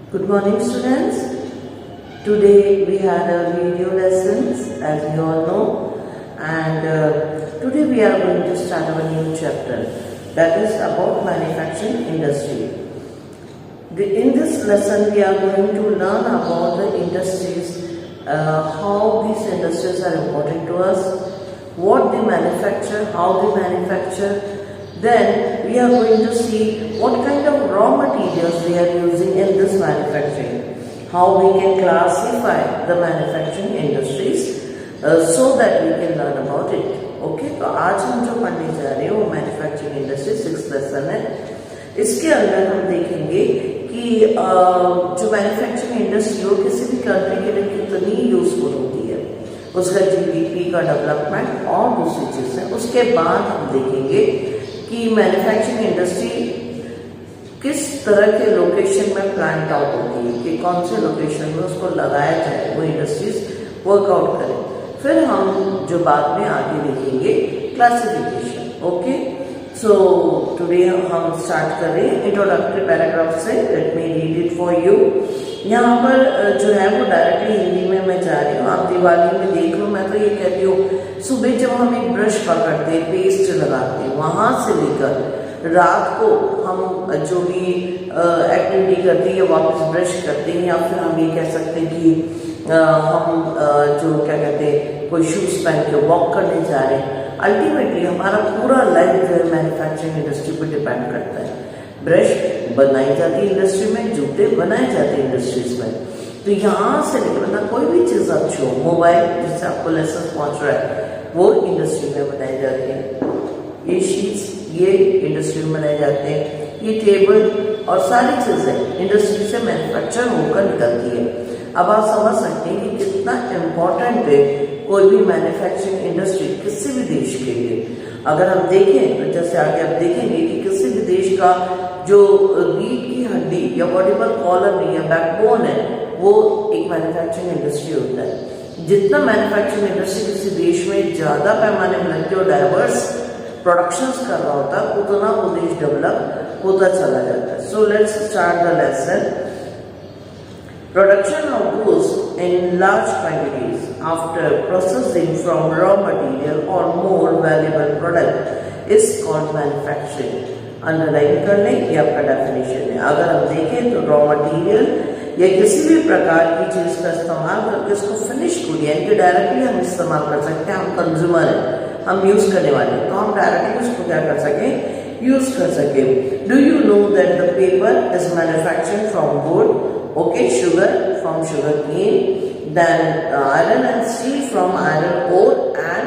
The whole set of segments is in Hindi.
Good morning, students. Today we had a video lessons, as you all know, and today we are going to start our new chapter, that is about manufacturing industry. In this lesson, we are going to learn about the industries, how these industries are important to us, what they manufacture, how they manufacture. Then we are going to see what kind of raw materials they are using in this manufacturing, how we can classify the manufacturing industries so that we can learn about it. Okay, तो आज हम जो पढ़ने जा रहे हैं वो मैन्युफैक्चरिंग इंडस्ट्री 6th लेसन है. इसके अंदर हम देखेंगे कि जो मैन्युफैक्चरिंग इंडस्ट्री हो किसी भी कंट्री के लिए कितनी यूजफुल होती है, उसका जीडीपी का डेवलपमेंट और दूसरी चीज़ है. उसके बाद हम देखेंगे कि मैन्युफैक्चरिंग इंडस्ट्री किस तरह के लोकेशन में प्लांट आउट होती है, कि कौन से लोकेशन में उसको लगाया जाए, वो इंडस्ट्रीज वर्कआउट करें. फिर हम जो बाद में आगे देखेंगे क्लासिफिकेशन. ओके, सो टुडे हम स्टार्ट कर रहे हैं इंट्रोडक्टरी पैराग्राफ से. Let me read it for you. यहाँ पर जो है वो डायरेक्टली हिंदी में मैं जा रही हूँ, आप दिवाली में देख लो. मैं तो ये कहती हूँ सुबह जब हम एक ब्रश पकड़ते पेस्ट लगाते वहां से लेकर रात को हम जो भी एक्टिविटी करते हैं वापस ब्रश करते हैं, या फिर हम ये कह सकते हैं कि हम जो क्या कहते हैं कोई शूज पहन के वॉक करने जा रहे हैं. अल्टीमेटली हमारा पूरा लाइफ जो है मैन्युफैक्चरिंग इंडस्ट्री पर डिपेंड करता है. ब्रश बनाई जाती है इंडस्ट्री में, जूते बनाए जाते हैं इंडस्ट्रीज में. तो यहाँ से लेकर मतलब कोई भी चीज अच्छी हो, मोबाइल जिससे आपको लेसन पहुंच रहा है वो इंडस्ट्री में बनाए जाते हैं. ये शीट्स ये इंडस्ट्री में बनाए जाते हैं. ये टेबल और सारी चीजें इंडस्ट्री से मैन्युफैक्चर होकर निकलती है. अब आप समझ सकते हैं कि कितना इम्पोर्टेंट है कोई भी मैन्युफैक्चरिंग इंडस्ट्री किसी भी देश के लिए. अगर हम देखें तो जैसे आगे आप देखेंगे कि किसी भी देश का जो रीढ़ की हड्डी या वर्टिब्रल कॉलम या बैकबोन है वो एक मैन्युफैक्चरिंग इंडस्ट्री होता है. जितना मैन्युफैक्चरिंग इंडस्ट्री किसी देश में ज्यादा पैमाने में लगती है और डाइवर्स प्रोडक्शंस कर रहा होता है उतना वो देश डेवलप होता चला जाता है. So let's start the lesson. Production of goods in large quantities after processing from raw material or more valuable product is called manufacturing. Underline कर लें, ये आपका डेफिनेशन है. अगर हम देखें तो रॉ मटेरियल या किसी भी प्रकार की चीज का इस्तेमाल करके उसको फिनिश गुड यानी कि डायरेक्टली हम इस्तेमाल कर सकते हैं. हम कंज्यूमर हैं, हम यूज करने वाले हैं, तो हम डायरेक्टली उसको क्या कर सकें, यूज कर सकें. Do you know that the paper is manufactured from would. Okay, sugar from sugar cane, then iron and steel from iron ore and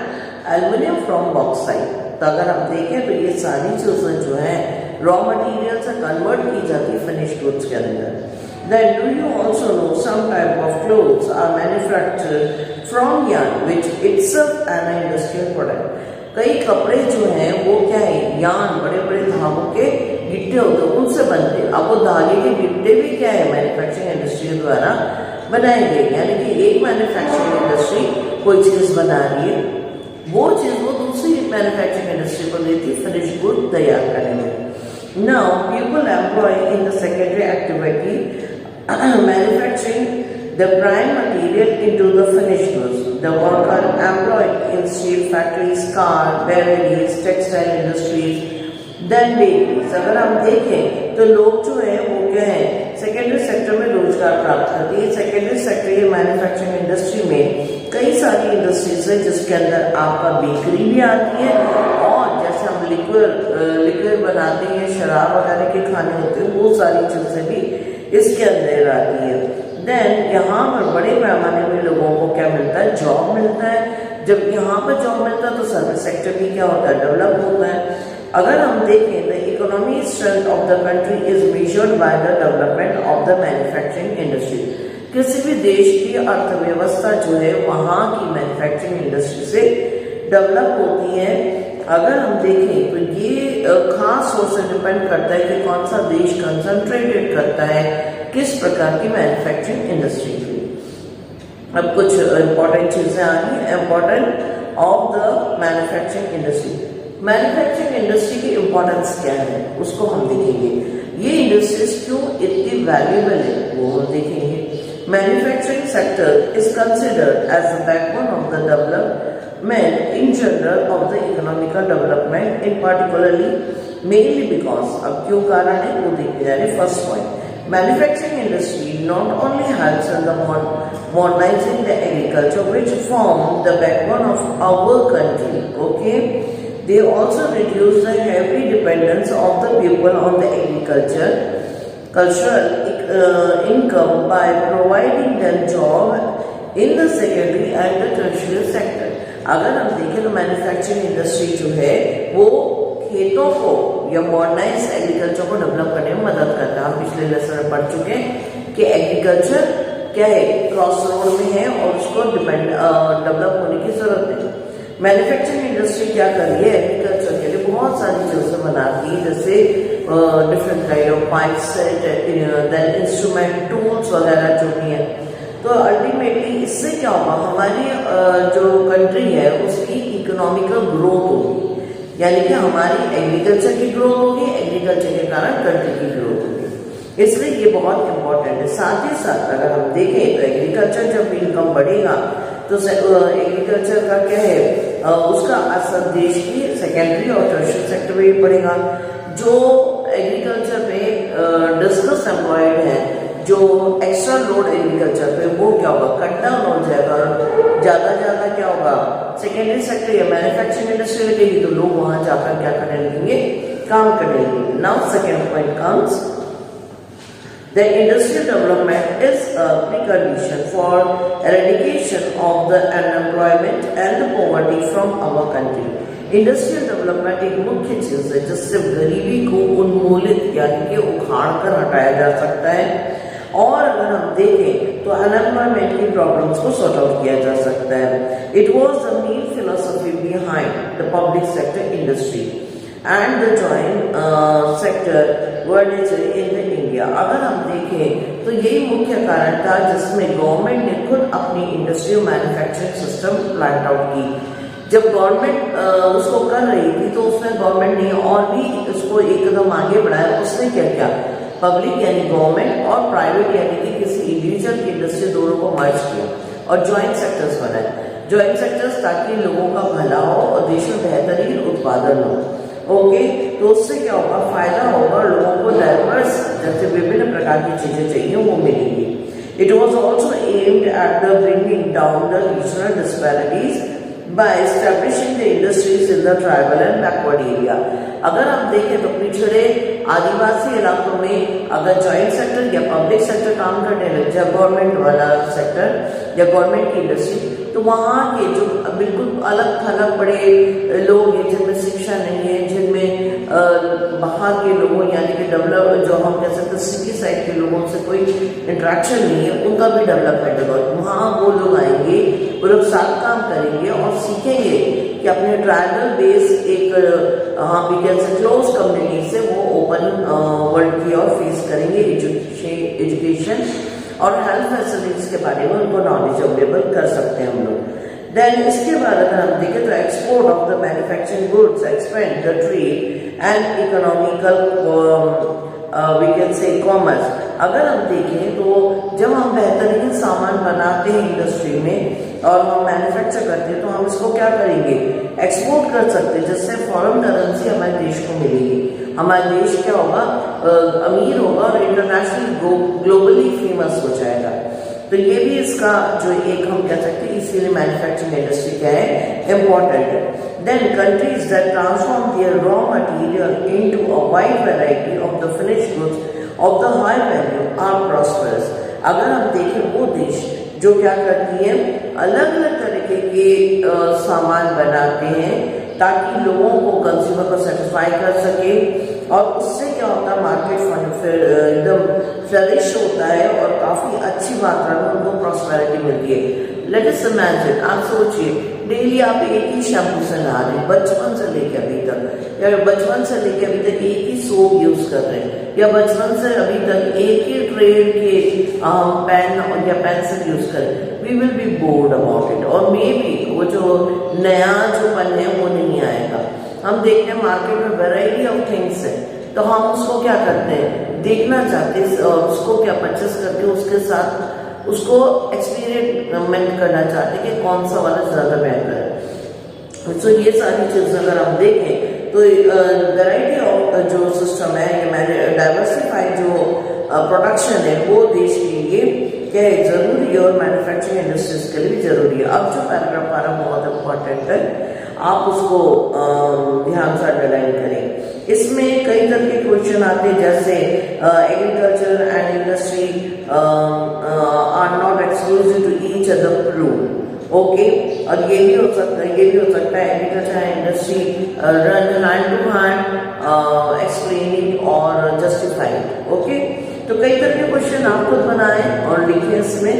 aluminium from bauxite. तो अगर हम देखें तो ये सारी चीजें जो है रॉ मटेरियल से कन्वर्ट की जाती है फिनिश गुड्स के अंदर. Then do you also know some type of clothes are manufactured from yarn which itself an industrial product. कई कपड़े जो हैं वो क्या है, यान बड़े बड़े धागों के गिट्टे होते हैं उनसे बनते हैं. अब वो धागे के गिट्टे भी क्या है मैन्युफैक्चरिंग इंडस्ट्री द्वारा बनाए गए. यानी कि एक मैन्युफैक्चरिंग इंडस्ट्री कोई चीज बना रही है, वो चीज वो दूसरी मैन्युफैक्चरिंग इंडस्ट्री को देती है फिनिश गुड तैयार करने में. Now people employ in the secondary activity manufacturing the prime material into the finished goods. The worker employed in steel factories, car, breweries, textile industries, then bakeries. अगर हम देखें तो लोग जो है वो क्या है सेकेंडरी सेक्टर में रोजगार प्राप्त करती है. सेकेंडरी सेक्टर ये मैन्युफैक्चरिंग इंडस्ट्री में कई सारी इंडस्ट्रीज है जिसके अंदर आपका बेकरी भी आती है और जैसे हम लिक्विड बनाते हैं, शराब वगैरह के खाने होते हैं, वो सारी चीजें भी इसके अंदर आती है. देन यहाँ पर बड़े पैमाने में लोगों को क्या मिलता है, जॉब मिलता है. जब यहाँ पर जॉब मिलता है तो सर्विस सेक्टर भी क्या होता है, डेवलप होता है. अगर हम देखें the economic strength of the country is measured by the development of the manufacturing industry. किसी भी देश की अर्थव्यवस्था जो है वहाँ की मैन्युफैक्चरिंग इंडस्ट्री से डेवलप होती है. अगर हम देखें तो ये खास सोर्स से डिपेंड करता है कि कौन सा देश कंसंट्रेटेड करता है किस प्रकार की मैन्युफैक्चरिंग इंडस्ट्री की. अब कुछ इंपॉर्टेंट चीजें आ रही है. Important of the manufacturing industry. Manufacturing industry की इंपॉर्टेंस क्या है उसको हम देखेंगे. ये इंडस्ट्रीज क्यों इतनी वैल्यूएबल है वो Manufacturing sector is considered as the backbone of the development in general of the economical development in particularly mainly because अब क्यों कारण है वो देखते जा रहे। First point, manufacturing industry not only helps in the modernizing the agriculture which form the backbone of our country, okay, they also reduce the heavy dependence of the people on the cultural income by providing them job in the secondary and the tertiary sector। अगर हम देखें तो मैन्युफैक्चरिंग इंडस्ट्री जो है वो खेतों को या मॉडर्नाइज एग्रीकल्चर को डेवलप करने में मदद करता है। हम पिछले लेसन में पढ़ चुके हैं कि एग्रीकल्चर क्या है, क्रॉस रोड में है और उसको डेवलप होने की जरूरत है। मैन्युफैक्चरिंग इंडस्ट्री क्या कर रही है, एग्रीकल्चर के लिए बहुत सारी चीजें बनाती है, जैसे different kind of pipe set, then instrument, tools वगैरह जो भी है। तो अल्टीमेटली इससे क्या होगा, हमारी जो कंट्री है उसकी इकोनॉमिकल ग्रोथ होगी, यानी कि हमारी एग्रीकल्चर की ग्रोथ होगी, एग्रीकल्चर के कारण कंट्री की ग्रोथ होगी, इसलिए ये बहुत इंपॉर्टेंट है। साथ ही साथ अगर हम देखें तो एग्रीकल्चर जब इनकम बढ़ेगा तो एग्रीकल्चर का क्या है, उसका असर देश की सेकेंडरी और टर्शियरी सेक्टर में भी पड़ेगा। जो एग्रीकल्चर में डिस्कस एम्प्लॉयड है, जो एक्स्ट्रा लोड एग्रीकल्चर पे, वो क्या होगा, कट डाउन हो जाएगा और ज्यादा क्या होगा, सेकेंडरी सेक्टर या मैन्युफैक्चरिंग इंडस्ट्री लगेगी तो लोग वहां जाकर क्या करने लगेंगे, काम करने लगेंगे। Now second point comes, the industrial development is a precondition for eradication of the unemployment and the poverty from our country। Industrial development एक मुख्य चीज है जिससे गरीबी को उन्मूलित यानी कि उखाड़ कर हटाया जा सकता है, और अगर हम देखें तो अनएम्प्लॉयमेंट की प्रॉब्लम्स को सॉर्ट आउट किया जा सकता है। It was the main philosophy behind the public sector industry and the joint sector venture in the India. अगर हम देखें तो यही मुख्य कारण था जिसमें गवर्नमेंट ने खुद अपनी industrial manufacturing system plan out की। जब गवर्नमेंट उसको कर रही थी तो उसमें गवर्नमेंट ने और भी उसको एक कदम आगे बढ़ाया। उसने क्या किया, पब्लिक यानी गवर्नमेंट और प्राइवेट यानी कि किसी इंडिविजुअल की इंडस्ट्री दोनों को मर्ज किया और ज्वाइंट सेक्टर्स बनाए। ज्वाइंट सेक्टर्स ताकि लोगों का भला हो और देश में बेहतरीन उत्पादन हो। ओके, तो उससे क्या होगा, फायदा होगा, लोगों को डाइवर्स जैसे विभिन्न प्रकार की चीजें चाहिए वो मिलेंगी। It was also aimed at the bringing down the regional disparities by establishing the industries in the tribal and backward area। अगर हम देखें तो पिछड़े आदिवासी इलाकों में अगर जॉइंट सेक्टर या पब्लिक सेक्टर काम करने लग जाए, गवर्नमेंट वाला सेक्टर या गवर्नमेंट की इंडस्ट्री, तो वहाँ के जो बिल्कुल अलग थलग बड़े लोग हैं जिनमें शिक्षा नहीं है, जिनमें बाहर के लोगों यानी कि डेवलप जो हम कह सकते हैं सिटी साइड के लोगों से कोई इंटरेक्शन नहीं है, उनका भी डेवलपमेंट होगा। वहाँ वो लोग आएंगे, वो लोग साथ काम करेंगे और सीखेंगे कि अपने ट्राइबल बेस एक क्लोज कम्युनिटी से वो ओपन वर्ल्ड की ओर फेस करेंगे। एजुकेशन और हेल्थ फैसिलिटीज के बारे में उनको नॉलेज अवेलेबल कर सकते हैं हम लोग। देन इसके बाद अगर हम देखें तो export of the manufacturing goods expand the trade and economical we can say commerce. अगर हम देखें तो जब हम बेहतरीन सामान बनाते हैं इंडस्ट्री में और हम मैन्युफैक्चर करते हैं तो हम इसको क्या करेंगे, एक्सपोर्ट कर सकते हैं, जिससे फॉरेन करेंसी हमारे देश को मिलेगी। हमारा देश क्या होगा, अमीर होगा और इंटरनेशनल ग्लोबली फेमस हो जाएगा। तो ये भी इसका जो एक हम कह सकते हैं, इसीलिए मैन्युफैक्चरिंग इंडस्ट्री क्या है, इम्पोर्टेंट है। Then countries that transform their raw material into a wide variety of the finished goods of the high value are prosperous. अगर हम देखें वो देश जो क्या करती है, अलग अलग तरीके के सामान बनाते हैं ताकि लोगों को, कंज्यूमर को सेटिस्फाई कर सके, और उससे क्या होता है, मार्केट फंड फिर एकदम फ्लरिश होता है और काफी अच्छी मात्रा में उनको प्रॉस्पेरिटी मिलती है। लेट अस इमेजिन, आप सोचिए डेली आप एक ही शैम्पू से नहा रहे हैं बचपन से लेके अभी तक, या बचपन से लेके अभी तक एक ही सोप यूज कर रहे हैं, या बचपन से अभी तक एक ही ट्रेड के पेन या पेंसिल यूज करें, we will be bored about it, और मे बी वो जो नया जो पन है वो नहीं आएगा। हम देखते हैं मार्केट में वैरायटी ऑफ थिंग्स है, तो हम उसको क्या करते हैं, देखना चाहते हैं, उसको क्या परचेस करके उसके साथ उसको एक्सपेरिमेंट करना चाहते हैं कि कौन सा वाला ज़्यादा बेहतर है। तो ये सारी चीज़ अगर हम देखें तो वैरायटी ऑफ जो सिस्टम है, ये डाइवर्सिफाइड जो प्रोडक्शन है वो देश के लिए क्या है, जरूरी है और मैन्युफैक्चरिंग इंडस्ट्रीज के लिए भी जरूरी है। अब जो पैराग्राफ आ रहा है बहुत इंपॉर्टेंट है, आप उसको ध्यान से अंडरलाइन करें। इसमें कई तरह के क्वेश्चन आते हैं, जैसे agriculture and industry are not exclusive to each other prove, okay. और ये भी हो सकता है agriculture and industry run hand to hand, explaining और जस्टिफाइड, ओके। तो कई तरह के क्वेश्चन आप खुद बनाएं और लिखें। इसमें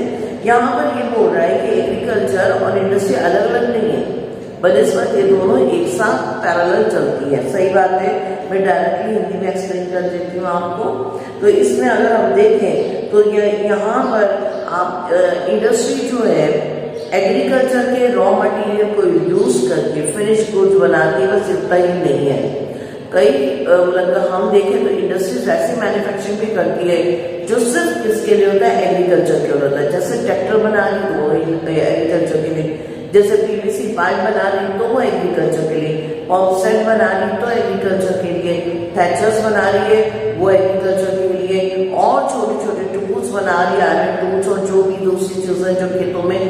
यहाँ पर ये बोल रहा है कि एग्रीकल्चर और इंडस्ट्री अलग अलग नहीं है, बनस्पत ये दोनों एक साथ पैरेलल चलती है। सही बात है, मैं डायरेक्टली हिंदी में एक्सप्लेन कर देती हूँ आपको। तो इसमें अगर हम देखें तो यहाँ पर आप इंडस्ट्री जो है एग्रीकल्चर के रॉ मटेरियल को यूज करके फिनिश गुड्स बनाती है, बस इतना ही नहीं है। कई मतलब हम देखें तो इंडस्ट्रीज ऐसी मैन्युफैक्चरिंग भी करती है जो सिर्फ किसके लिए होता है, एग्रीकल्चर के लिए होता है। जैसे ट्रैक्टर बना रही तो वो एग्रीकल्चर के लिए, जैसे पीवीसी पाइप बना रही तो वो एग्रीकल्चर के लिए, पंप सेट बना रही तो एग्रीकल्चर के लिए, थैचर्स बना रही है वो एग्रीकल्चर के लिए, और छोटे छोटे टूल्स बना रही है, आयरन टूल्स और जो भी दूसरी चीजें जो खेतों में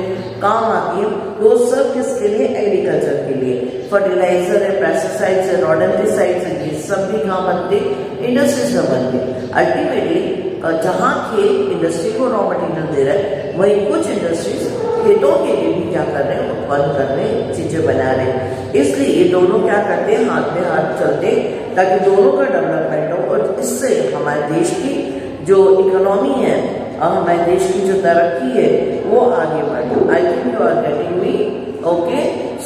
काम आती है वो सब किसके लिए, एग्रीकल्चर के लिए। फर्टिलाइजर है, पेस्टिसाइड्स है, रोडेंटिसाइड्स है, ये सब भी कहाँ बनते, इंडस्ट्रीज में बनते। अल्टीमेटली जहाँ खेत इंडस्ट्री को रॉ मटेरियल दे रहा है, वहीं कुछ इंडस्ट्रीज खेतों के लिए भी क्या कर रहे हैं, उत्पन्न कर रहे हैं, चीजें बना रहे हैं। इसलिए ये दोनों क्या करते हैं, हाथ में हाथ चलते, ताकि दोनों का डेवलपमेंट हो और इससे हमारे देश की जो इकोनॉमी है और हमारे देश की जो तरक्की है वो आगे बढ़े। I think you are getting me, okay.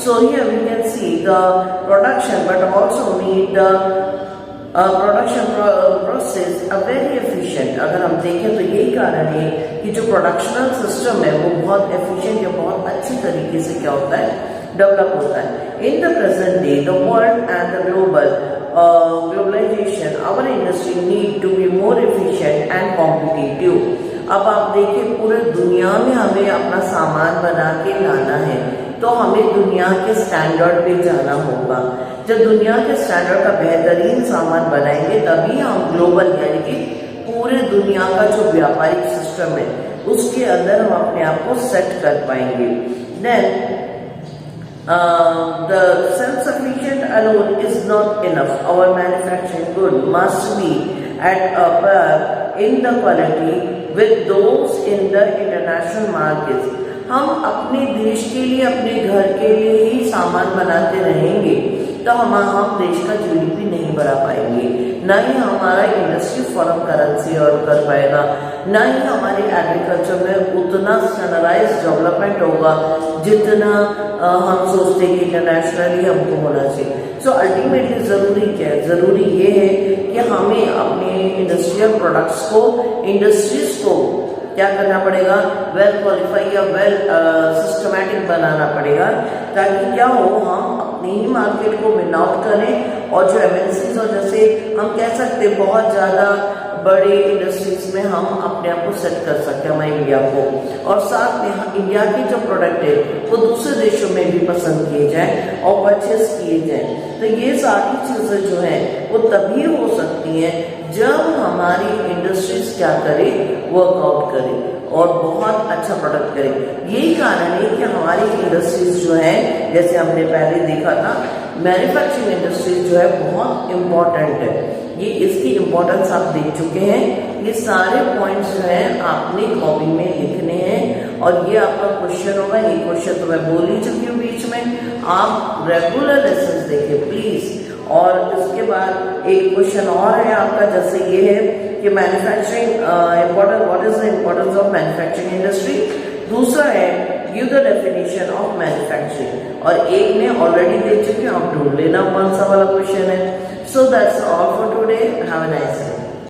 So here we can see the production but also need the production process a very efficient. अगर हम देखें तो यही कारण है कि जो प्रोडक्शनल सिस्टम है वो बहुत एफिशिएंट या बहुत अच्छी तरीके से क्या होता है, डेवलप होता है। In the present day the world and the globalization our industry need to be more efficient and competitive. अब आप देखिए पूरे दुनिया में हमें अपना सामान बना के लाना है तो हमें दुनिया के स्टैंडर्ड पे जाना होगा। जब दुनिया के स्टैंडर्ड का बेहतरीन सामान बनाएंगे तभी हम ग्लोबल यानी कि पूरे दुनिया का जो व्यापारिक सिस्टम है उसके अंदर हम अपने आप को सेट कर पाएंगे। Then the self-sufficient alone is not enough. Our manufacturing good must be at a par in the quality with those in the international markets. हम अपने देश के लिए, अपने घर के लिए ही सामान बनाते रहेंगे तो हम देश का जीडीपी नहीं बढ़ा पाएंगे, ना ही हमारा इंडस्ट्री फॉरेन करेंसी अर्न कर पाएगा, ना ही हमारे एग्रीकल्चर में उतना स्टैंडर्डाइज डेवलपमेंट होगा जितना हम सोचते हैं कि इंटरनेशनली हमको होना चाहिए। सो अल्टीमेटली जरूरी क्या है, जरूरी ये है कि हमें अपने इंडस्ट्रियल प्रोडक्ट्स को, इंडस्ट्रीज को क्या करना पड़ेगा, वेल क्वालिफाई या वेल सिस्टमैटिक बनाना पड़ेगा, ताकि क्या हो, हम अपनी ही मार्केट को विन आउट करें और जो एमएनसीज और जैसे हम कह सकते हैं बहुत ज़्यादा बड़े इंडस्ट्रीज में हम अपने आप को सेट कर सकते हैं, हमारे इंडिया को, और साथ में इंडिया की जो प्रोडक्ट है वो दूसरे देशों में भी पसंद किए जाए और परचेस किए जाए। तो ये सारी चीज़ें जो हैं वो तभी हो सकती हैं जब हमारी इंडस्ट्रीज क्या करे, वर्कआउट करे और बहुत अच्छा प्रोडक्ट करे। यही कारण है कि हमारी इंडस्ट्रीज जो है, जैसे हमने पहले देखा था, मैन्युफैक्चरिंग इंडस्ट्रीज जो है बहुत इम्पोर्टेंट है। ये इसकी इम्पोर्टेंस आप देख चुके हैं। ये सारे पॉइंट्स जो हैं आपने कॉपी में लिखने हैं और ये आपका क्वेश्चन होगा। ये क्वेश्चन तो मैं बोल ही चुकी हूँ बीच में, आप रेगुलर लेसन देखें प्लीज। और इसके बाद एक क्वेश्चन और है आपका, जैसे ये है कि manufacturing important, what is the importance of manufacturing industry. दूसरा है give the definition of manufacturing, और एक ने ऑलरेडी दे चुके हैं, आप ढूंढ लेना कौन सा वाला क्वेश्चन है। So that's all for today, have a nice day.